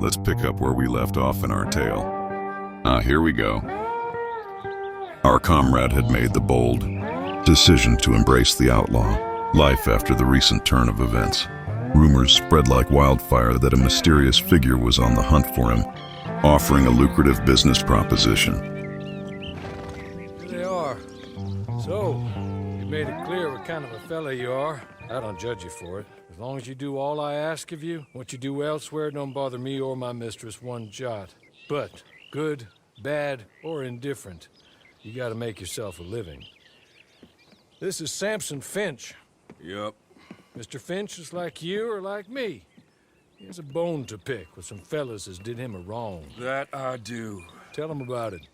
Let's pick up where we left off in our tale. Here we go. Our comrade had made the bold decision to embrace the outlaw life after the recent turn of events. Rumors spread like wildfire that a mysterious figure was on the hunt for him, offering a lucrative business proposition. Here they are. So, you made it clear what kind of a fella you are. I don't judge you for it. As long as you do all I ask of you, what you do elsewhere don't bother me or my mistress one jot. But, good, bad, or indifferent, you gotta make yourself a living. This is Samson Finch. Yup. Mr. Finch is like you or like me. He has a bone to pick with some fellas as did him a wrong. That I do. Tell him about it.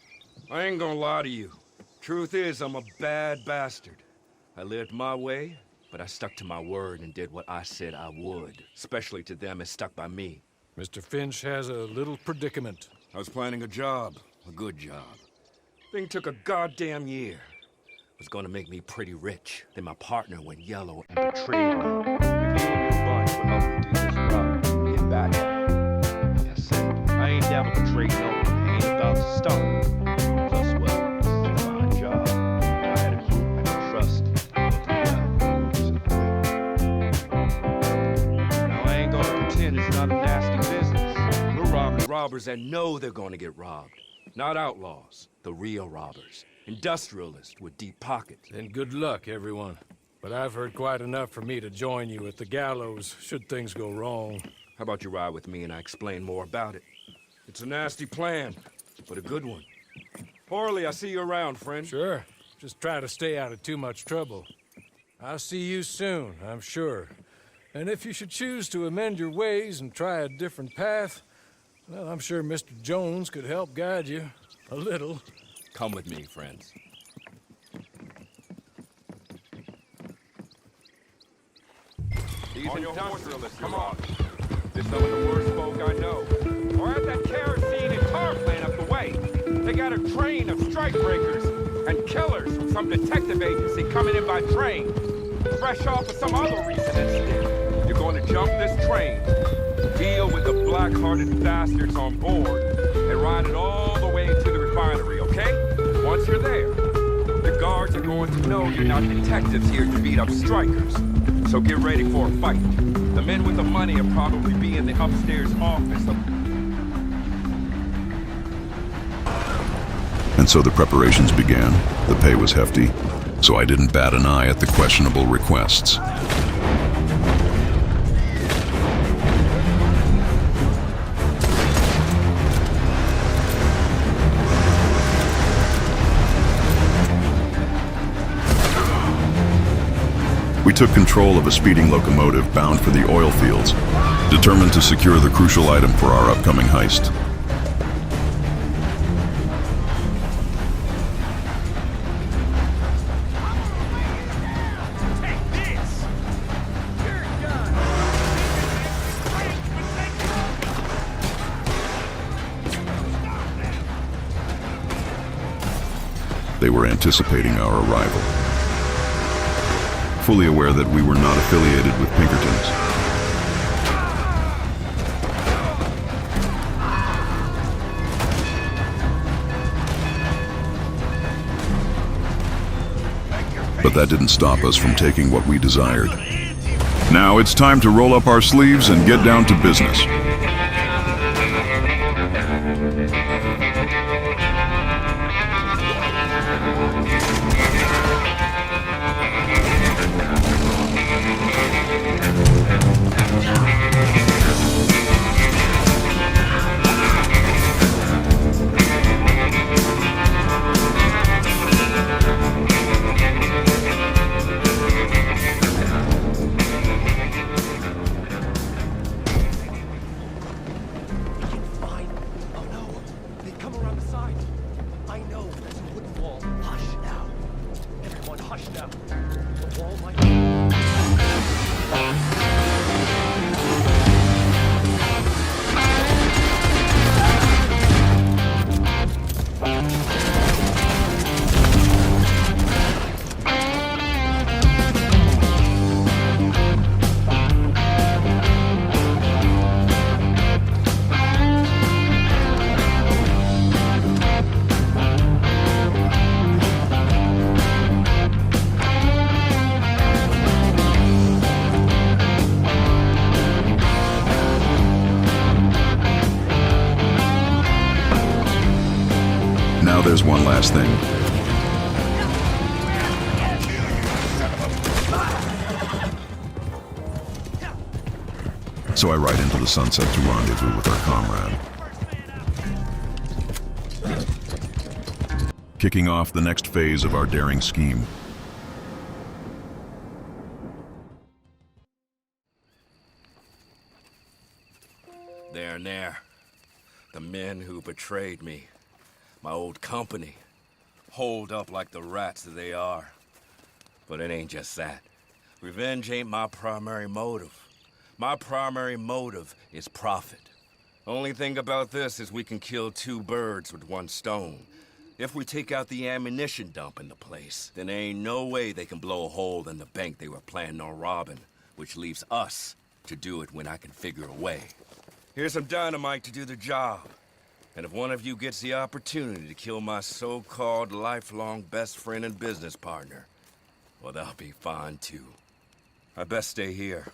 I ain't gonna lie to you. Truth is, I'm a bad bastard. I lived my way, but I stuck to my word and did what I said I would. Especially to them as stuck by me. Mr. Finch has a little predicament. I was planning a job. A good job. Thing took a goddamn year. Was gonna make me pretty rich. Then my partner went yellow and betrayed me. If you and your bunch would help me do this right, get back at it. Yes, sir. I ain't never betrayed no one. I ain't about to start. Plus, well, this is my job. I had a group I could trust. Now, I ain't gonna pretend it's not a nasty business. We're robbing robbers that know they're gonna get robbed. Not outlaws, the real robbers. Industrialists with deep pockets. Then good luck, everyone. But I've heard quite enough for me to join you at the gallows, should things go wrong. How about you ride with me and I explain more about it? It's a nasty plan, but a good one. Harley, I see you around, friend. Sure. Just try to stay out of too much trouble. I'll see you soon, I'm sure. And if you should choose to amend your ways and try a different path, well, I'm sure Mr. Jones could help guide you. A little. Come with me, friends. These industrialists, come on. They're some of the worst folk I know. Or at that kerosene and tar plant up the way. They got a train of strikebreakers and killers from some detective agency coming in by train. Fresh off of some other recent incident. You're going to jump this train, deal with the black-hearted bastards on board, and ride it all the way to the refinery, okay? Once you're there, the guards are going to know you're not detectives here to beat up strikers. So get ready for a fight. The men with the money will probably be in the upstairs office. And so the preparations began. The pay was hefty, so I didn't bat an eye at the questionable requests. We took control of a speeding locomotive bound for the oil fields, determined to secure the crucial item for our upcoming heist. They were anticipating our arrival, fully aware that we were not affiliated with Pinkertons. But that didn't stop us from taking what we desired. Now it's time to roll up our sleeves and get down to business. there's one last thing. So I ride into the sunset to rendezvous with our comrade. Kicking off the next phase of our daring scheme. There. The men who betrayed me. My old company. Holed up like the rats that they are. But it ain't just that. Revenge ain't my primary motive. My primary motive is profit. Only thing about this is we can kill two birds with one stone. If we take out the ammunition dump in the place, then there ain't no way they can blow a hole in the bank they were planning on robbing, which leaves us to do it when I can figure a way. Here's some dynamite to do the job. And if one of you gets the opportunity to kill my so-called lifelong best friend and business partner, well, that'll be fine too. I best stay here.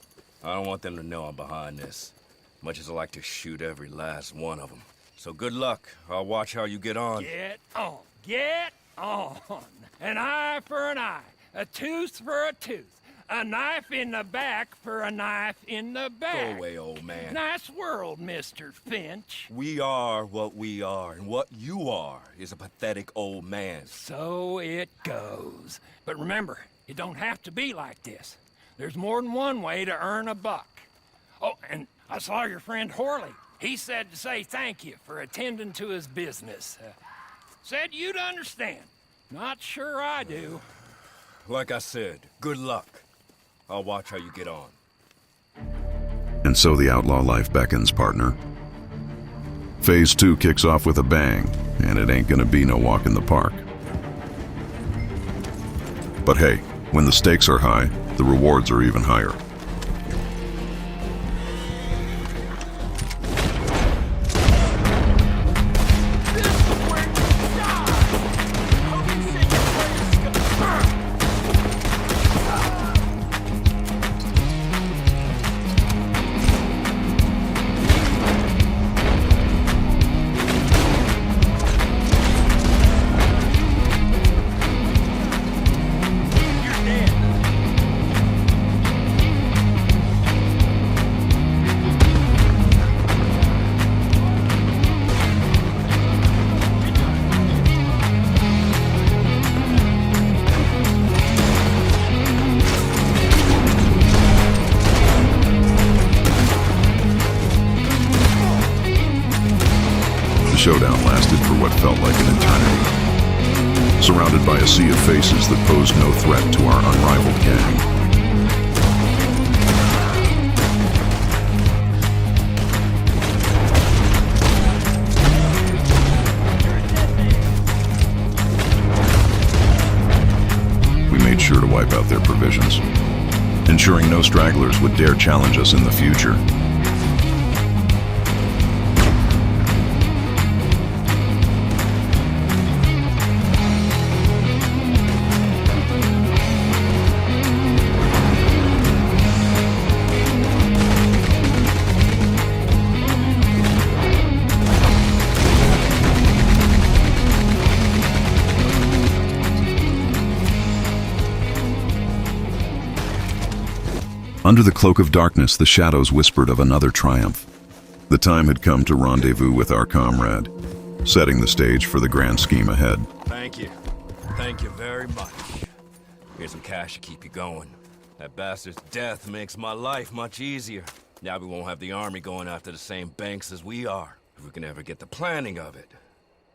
I don't want them to know I'm behind this, much as I like to shoot every last one of them. So good luck. I'll watch how you get on. Get on. Get on. An eye for an eye. A tooth for a tooth. A knife in the back for a knife in the back. Go away, old man. Nice world, Mr. Finch. We are what we are, and what you are is a pathetic old man. So it goes. But remember, it don't have to be like this. There's more than one way to earn a buck. Oh, and I saw your friend Horley. He said to say thank you for attending to his business. Said you'd understand. Not sure I do. Like I said, good luck. I'll watch how you get on. And so the outlaw life beckons, partner. Phase 2 kicks off with a bang, and it ain't gonna be no walk in the park. But hey, when the stakes are high, the rewards are even higher. The showdown lasted for what felt like an eternity, surrounded by a sea of faces that posed no threat to our unrivaled gang. We made sure to wipe out their provisions, ensuring no stragglers would dare challenge us in the future. Under the cloak of darkness, the shadows whispered of another triumph. The time had come to rendezvous with our comrade, setting the stage for the grand scheme ahead. Thank you. Thank you very much. Here's some cash to keep you going. That bastard's death makes my life much easier. Now we won't have the army going after the same banks as we are, if we can ever get the planning of it.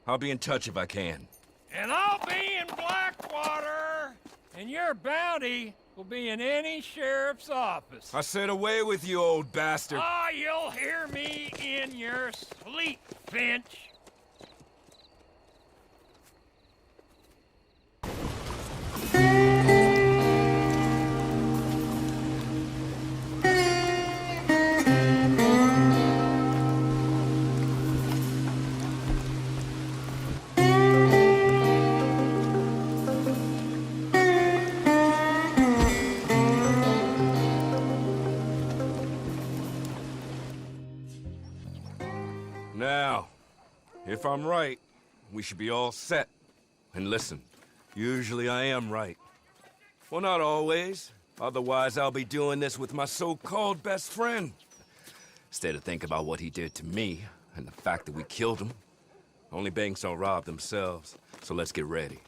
I'll be in touch if I can. And I'll be in Blackwater, and your bounty will be in any sheriff's office. I said away with you, old bastard. Ah, you'll hear me in your sleep, Finch. Now, if I'm right, we should be all set. And listen, usually I am right. Well, not always. Otherwise, I'll be doing this with my so-called best friend. Instead of thinking about what he did to me and the fact that we killed him. Only banks don't rob themselves, so let's get ready.